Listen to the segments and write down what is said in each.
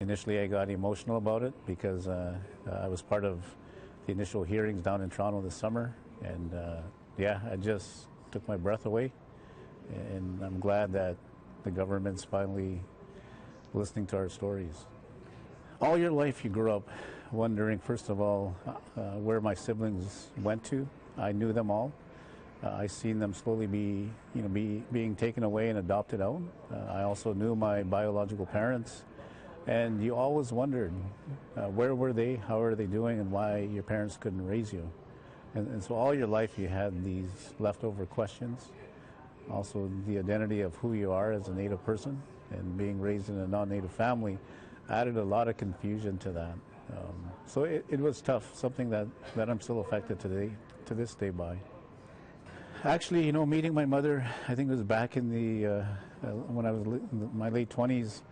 Initially, I got emotional about it because I was part of the initial hearings down in Toronto this summer, and yeah, I just took my breath away, and I'm glad that the government's finally listening to our stories. All your life you grew up wondering, first of all, where my siblings went to. I knew them all. I seen them slowly being taken away and adopted out. I also knew my biological parents. And you always wondered, where were they, how are they doing, and why your parents couldn't raise you. And so all your life you had these leftover questions. Also the identity of who you are as a Native person, and being raised in a non-Native family added a lot of confusion to that. So it was tough, something that I'm still affected today, to this day by. Actually, meeting my mother, I think it was back in when I was in my late 20s.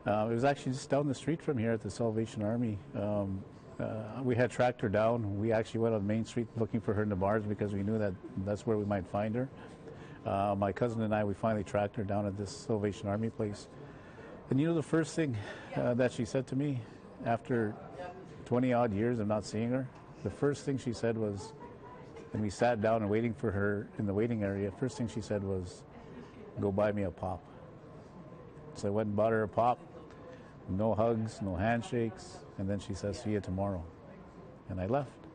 It was actually just down the street from here at the Salvation Army. We had tracked her down. We actually went on Main Street looking for her in the bars because we knew that that's where we might find her. My cousin and I, we finally tracked her down at this Salvation Army place. And the first thing that she said to me after 20 odd years of not seeing her, the first thing she said was, and we sat down and waiting for her in the waiting area, first thing she said was, "Go buy me a pop." So I went and bought her a pop. No hugs, no handshakes, and then she says, "See you tomorrow." And I left.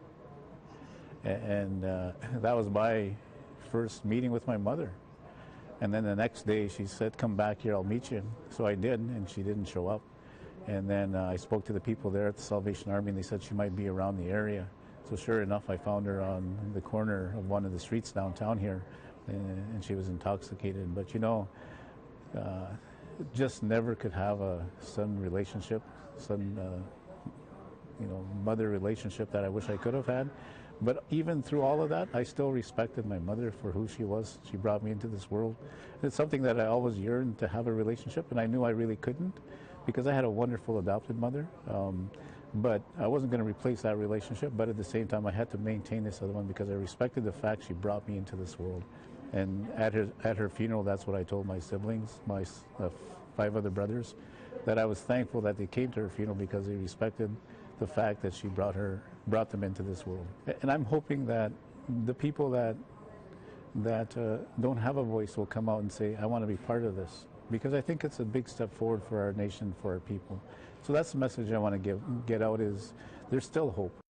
And that was my first meeting with my mother. And then the next day she said, "Come back here, I'll meet you." So I did, and she didn't show up. And then I spoke to the people there at the Salvation Army, and they said she might be around the area. So sure enough, I found her on the corner of one of the streets downtown here, and she was intoxicated. But just never could have a son relationship, mother relationship that I wish I could have had. But even through all of that, I still respected my mother for who she was. She brought me into this world. It's something that I always yearned to have a relationship, and I knew I really couldn't because I had a wonderful adopted mother. But I wasn't going to replace that relationship, but at the same time I had to maintain this other one because I respected the fact she brought me into this world. And at her funeral, that's what I told my siblings, my 5 other brothers, that I was thankful that they came to her funeral because they respected the fact that she brought them into this world. And I'm hoping that the people that don't have a voice will come out and say, "I want to be part of this," because I think it's a big step forward for our nation, for our people. So that's the message I want to get out, is there's still hope.